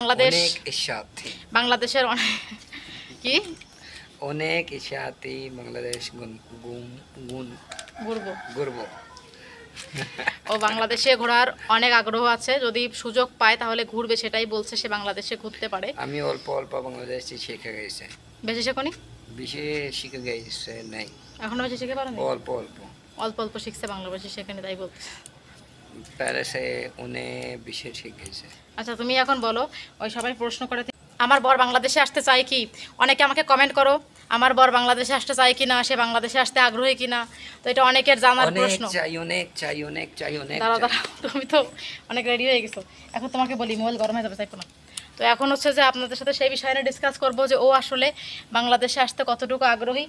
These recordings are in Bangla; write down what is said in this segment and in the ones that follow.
বাংলাদেশ অনেক ইচ্ছার্থী বাংলাদেশের কি অনেক ইচ্ছার্থী বাংলাদেশ ঘুরবো ঘুরবো। ও বাংলাদেশে ঘোরার অনেক আগ্রহ আছে, যদি সুযোগ পায় তাহলে ঘুরবে, সেটাই বলছে। সে বাংলাদেশে ঘুরতে পারে। আমি অল্প অল্প বাংলাদেশি শিখে গেছে, বেশি শেখনি? বেশি শিখে গেছে নাই, এখনো বেশি শিখে পারেনি? অল্প অল্প অল্প অল্প শিখছে, বাংলাদেশে শেখেনি তাই বলছে। প্যারিসে অনেক বেশি শিখে গেছে। আচ্ছা, তুমি এখন বলো, ওই সবাই প্রশ্ন করে আমার বর বাংলাদেশে আসতে চায় কি? অনেকে আমাকে কমেন্ট করো, আমার বর বাংলাদেশে আসতে চায় কি না, সে বাংলাদেশে আসতে আগ্রহী কি না। তো এটা অনেকের জানার প্রশ্ন। দাঁড়া দাঁড়া, তুমি তো অনেক রেডি হয়ে গেছো। এখন তোমাকে বলি, মোবাইল গরম হয়ে যাবে, চাইবো না। তো এখন হচ্ছে যে আপনাদের সাথে সেই বিষয় নিয়ে ডিসকাস করবো যে ও আসলে বাংলাদেশে আসতে কতটুকু আগ্রহী,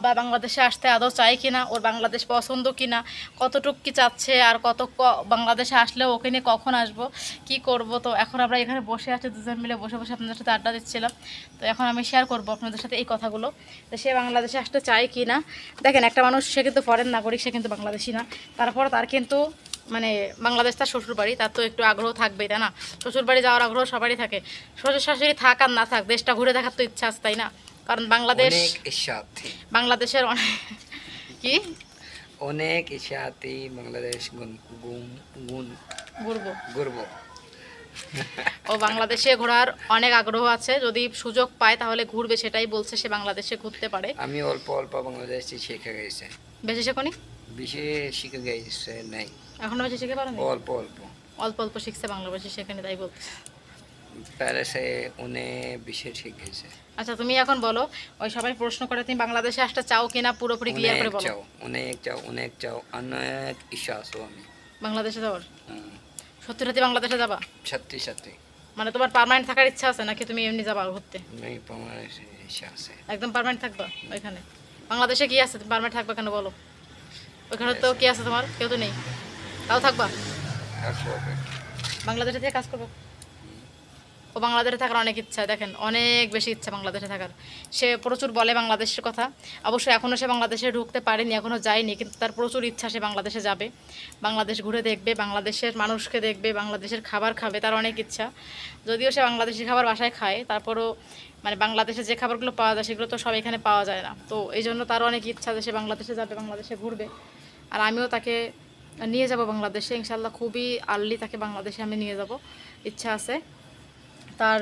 বা বাংলাদেশে আসতে আদৌ চায় কি না, ওর বাংলাদেশ পছন্দ কি না, কতটুকু কি চাচ্ছে, আর বাংলাদেশে আসলে ওকে নিয়ে কখন আসবো, কি করব। তো এখন আমরা এখানে বসে আছি দুজন মিলে, বসে বসে আপনাদের সাথে আড্ডা দিচ্ছিলাম। তো এখন আমি শেয়ার করবো আপনাদের সাথে এই কথাগুলো, তো সে বাংলাদেশে আসতে চায় কি না। দেখেন, একটা মানুষ, সে কিন্তু ফরেন নাগরিক, সে কিন্তু বাংলাদেশি না, তারপর তার কিন্তু মানে বাংলাদেশ তার শ্বশুরবাড়ি, তার তো একটু আগ্রহ থাকবেই, তাই না? শ্বশুরবাড়ি যাওয়ার আগ্রহ সবারই থাকে। শ্বশুর শাশুড়ি থাক আর না থাক, দেশটা ঘুরে দেখার তো ইচ্ছা আছে, তাই না? কারণ বাংলাদেশের কি অনেক ইচ্ছার্থী বাংলাদেশ ঘুরবো। ঘুরবো। ও বাংলাদেশে ঘোরার অনেক আগ্রহ আছে, যদি সুযোগ পায় তাহলে ঘুরবে, সেটাই বলছে। সে বাংলাদেশে ঘুরতে পারে। আমি অল্প অল্প বাংলাদেশি শিখে গেছে, বেশি শেখনি? বেশি শিখে গেছে নাই, এখনো বেশি শিখে পারেনি? অল্প অল্প অল্প অল্প শিখছে, বাংলাদেশে শেখেনি তাই বলছে। প্যারিসে অনেক বেশি শিখে গেছে। আচ্ছা, তুমি এখন বলো, ওই সবাই প্রশ্ন করে তুমি বাংলাদেশে আসতে চাও কিনা, পুরোপুরি ক্লিয়ার করে বলো। অনেক চাও, অনেক ইচ্ছা আছে আমি বাংলাদেশে যাওয়ার? সত্যি সত্যি বাংলাদেশে যাবা? সত্যি সত্যি। মানে তোমার পার্মানেন্ট থাকার ইচ্ছা আছে, নাকি তুমি এমনি যাবা ঘুরতে? ইচ্ছা আছে। একদম পার্মানেন্ট থাকবা ওইখানে? বাংলাদেশে কি আছে, তুমি পার্মানেন্ট থাকবা কেন বলো? ওইখানে তো কি আছে, তোমার কেউ তো নেই, তাও থাকবা? বাংলাদেশে থেকে কাজ করবো। ও বাংলাদেশে থাকার অনেক ইচ্ছা, দেখেন অনেক বেশি ইচ্ছা বাংলাদেশে থাকার। সে প্রচুর বলে বাংলাদেশের কথা। অবশ্যই এখনও সে বাংলাদেশে ঢুকতে পারেনি, এখনও যায়নি, কিন্তু তার প্রচুর ইচ্ছা সে বাংলাদেশে যাবে, বাংলাদেশ ঘুরে দেখবে, বাংলাদেশের মানুষকে দেখবে, বাংলাদেশের খাবার খাবে, তার অনেক ইচ্ছা। যদিও সে বাংলাদেশি খাবার বাসায় খায়, তারপরও মানে বাংলাদেশে যে খাবারগুলো পাওয়া যায় সেগুলো তো সব এখানে পাওয়া যায় না। তো এই জন্য তার অনেক ইচ্ছা যে সে বাংলাদেশে যাবে, বাংলাদেশে ঘুরবে। আর আমিও তাকে নিয়ে যাব বাংলাদেশে, ইনশাল্লাহ খুবই আর্লি তাকে বাংলাদেশে আমি নিয়ে যাব, ইচ্ছা আছে তার।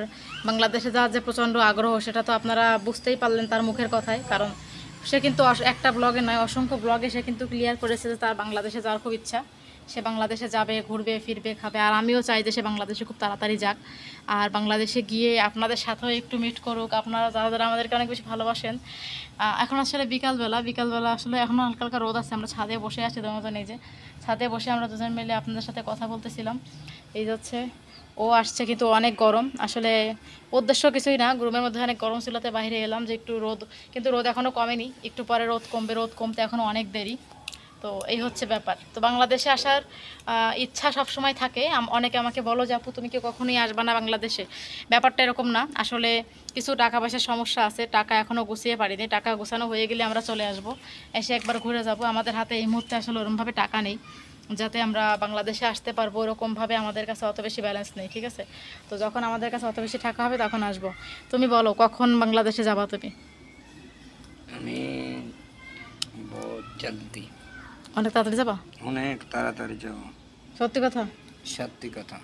বাংলাদেশে যাওয়ার যে প্রচণ্ড আগ্রহ, সেটা তো আপনারা বুঝতেই পারলেন তার মুখের কথায়। কারণ সে কিন্তু একটা ব্লগে নয়, অসংখ্য ব্লগে সে কিন্তু ক্লিয়ার করেছে যে তার বাংলাদেশে যাওয়ার খুব ইচ্ছা। সে বাংলাদেশে যাবে, ঘুরবে ফিরবে, খাবে। আর আমিও চাই যে সে বাংলাদেশে খুব তাড়াতাড়ি যাক, আর বাংলাদেশে গিয়ে আপনাদের সাথেও একটু মিট করুক। আপনারা যারা যারা আমাদেরকে অনেক বেশি ভালোবাসেন। এখন আসলে বিকালবেলা আসলে এখনও হালকা হালকা রোদ আছে, আমরা ছাদে বসে আছি দুজন, এই যে ছাদে বসে আমরা দুজন মিলে আপনাদের সাথে কথা বলতেছিলাম। এই যাচ্ছে, ও আসছে, কিন্তু অনেক গরম। আসলে উদ্দেশ্য কিছুই না, রুমের মধ্যে অনেক গরম ছিল, তো বাইরে এলাম যে একটু রোদ, কিন্তু রোদ এখনও কমেনি, একটু পরে রোদ কমবে, রোদ কমতে এখনও অনেক দেরি। তো এই হচ্ছে ব্যাপার। তো বাংলাদেশে আসার ইচ্ছা সবসময় থাকে। অনেকে আমাকে বলো যে আপু তুমি কি কখনোই আসবা না বাংলাদেশে? ব্যাপারটা এরকম না, আসলে কিছু টাকা পয়সার সমস্যা আছে, টাকা এখনও গুছিয়ে পারিনি। টাকা গোছানো হয়ে গেলে আমরা চলে আসব, এসে একবার ঘুরে যাব। আমাদের হাতে এই মুহূর্তে আসলে ওরকমভাবে টাকা নেই যাতে আমরা বাংলাদেশে আসতে পারবো, ওরকমভাবে আমাদের কাছে অত বেশি ব্যালেন্স নেই, ঠিক আছে? তো যখন আমাদের কাছে অত বেশি টাকা হবে তখন আসবো। তুমি বলো কখন বাংলাদেশে যাবা তুমি? আমি বহুত জলদি, অনেক তাড়াতাড়ি যাবা? অনেক তাড়াতাড়ি যাব। সত্যি কথা? সত্যি কথা,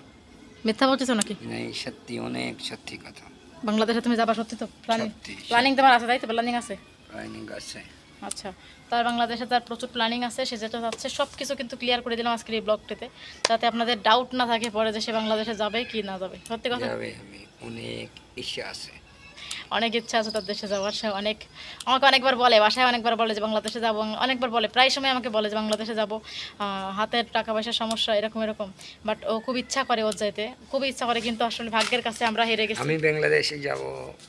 মিথ্যা বলতেছো নাকি? নেই সত্যি, অনেক সত্যি কথা। বাংলাদেশে তুমি যাবা সত্যি তো? সত্যি। প্ল্যানিং তোমার আছে, তাই তো? প্ল্যানিং আছে? প্ল্যানিং আছে। আচ্ছা, তার বাংলাদেশে তার প্রচুর প্ল্যানিং আছে, সে যেটা যাচ্ছে সব কিছু কিন্তু ক্লিয়ার করে দিলাম আজকের এই ব্লগটিতে, যাতে আপনাদের ডাউট না থাকে পরে যে সে বাংলাদেশে যাবে কি না যাবে। সত্যি কথা? যাবে, আমি অনেক ইচ্ছা আছে, অনেক ইচ্ছা আছে তার দেশে যাওয়ার। সে আমাকে অনেকবার বলে, বাসায় অনেকবার বলে যে বাংলাদেশে যাবো, অনেকবার বলে, প্রায় সময় আমাকে বলে যে বাংলাদেশে যাবো, হাতের টাকা পয়সার সমস্যা, এরকম এরকম। বাট ও খুব ইচ্ছা করে, ওর যাইতে খুব ইচ্ছা করে, কিন্তু আসলে ভাগ্যের কাছে আমরা হেরে গেছি। আমি বাংলাদেশে যাব,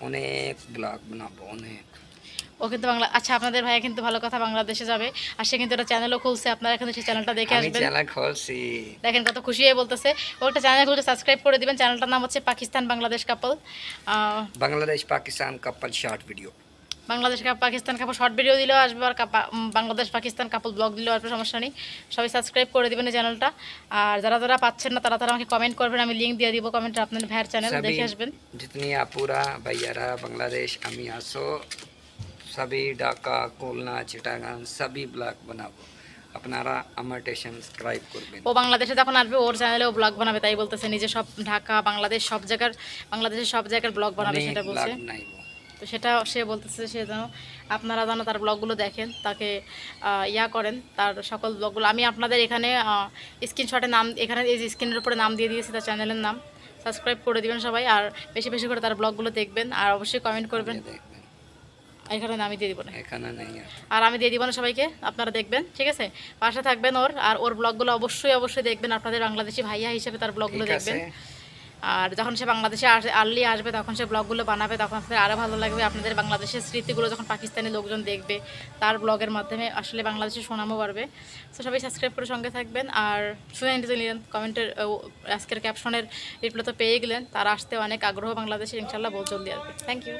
অনেক ব্লগ বানাবো, অনেক। ও কিন্তু আচ্ছা, আপনাদের ভাইয়া কিন্তু ভালো কথা বাংলাদেশে যাবে, আর সে কিন্তু একটা চ্যানেলও খুলছে, আপনারা কিন্তু সেই চ্যানেলটা দেখে আমি আসবেন। চ্যানেল খুলছি, দেখেন কত খুশি হয়ে বলতেছে। ও একটা চ্যানেল খুলছে, সাবস্ক্রাইব করে দিবেন। চ্যানেলটার নাম হচ্ছে পাকিস্তান বাংলাদেশ কাপল, বাংলাদেশ পাকিস্তান কাপল শর্ট ভিডিও। বাংলাদেশ পাকিস্তান কাপড় শর্ট ভিডিও দিলেও আসবে, আর বাংলাদেশ পাকিস্তান কাপড় ব্লগ দিলেও আসবে, সমস্যা নেই। সবাই সাবস্ক্রাইব করে দেবেন এই চ্যানেলটা। আর যারা যারা পাচ্ছেন না তারা তারা আমাকে কমেন্ট করবেন, আমি লিঙ্ক দিয়ে দিব কমেন্টে, আপনার ভাইয়ের চ্যানেল দেখে আসবেন। जितनी আপুরা ভাইয়ারা বাংলাদেশ আমি আসো সবই ঢাকা খুলনা চিটাগাং সবই ব্লগ বানাবো, আপনারা আমার সাবস্ক্রাইব করবেন। ও বাংলাদেশে যখন আসবে ওর চ্যানেলে ও ব্লগ বানাবে, তাই বলতেছে নিজে সব ঢাকা বাংলাদেশ সব জায়গার, বাংলাদেশের সব জায়গার ব্লগ বানাবে অনেক সেটা বলছে। ব্লগ বানাইবো। তো সেটা সে বলতেছে, সে যেন আপনারা যেন তার ব্লগগুলো দেখেন, তাকে ইয়া করেন, তার সকল ব্লগগুলো আমি আপনাদের এখানে স্ক্রিনশটে নাম, এখানে এই যে স্ক্রিনের উপরে নাম দিয়ে দিয়েছি তার চ্যানেলের নাম, সাবস্ক্রাইব করে দিবেন সবাই, আর বেশি বেশি করে তার ব্লগগুলো দেখবেন, আর অবশ্যই কমেন্ট করবেন। দেখবেন এখানে আমি দিয়ে দিব না, এখানে নেই আর। আর আমি দিয়ে দিব না সবাইকে, আপনারা দেখবেন, ঠিক আছে? পাশে থাকবেন ওর, আর ওর ব্লগগুলো অবশ্যই অবশ্যই দেখবেন, আপনাদের বাংলাদেশি ভাইয়া হিসেবে তার ব্লগগুলো ঠিক দেখবেন। আছে, আর যখন সে বাংলাদেশে আর্লি আসবে তখন সে ব্লগগুলো বানাবে, তখন আপনাদের আরও ভালো লাগবে। আপনাদের বাংলাদেশের স্মৃতিগুলো যখন পাকিস্তানি লোকজন দেখবে তার ব্লগের মাধ্যমে, আসলে বাংলাদেশের সুনামও বাড়বে। তো সবাই সাবস্ক্রাইব করে সঙ্গে থাকবেন। আর শুনে নিতে নিলেন কমেন্টের আজকের ক্যাপশনের রিপ্লাই তো পেয়ে গেলেন, তারা আসতে অনেক আগ্রহ বাংলাদেশের, ইনশাল্লাহ বহুত জলদি আসবে। Thank you.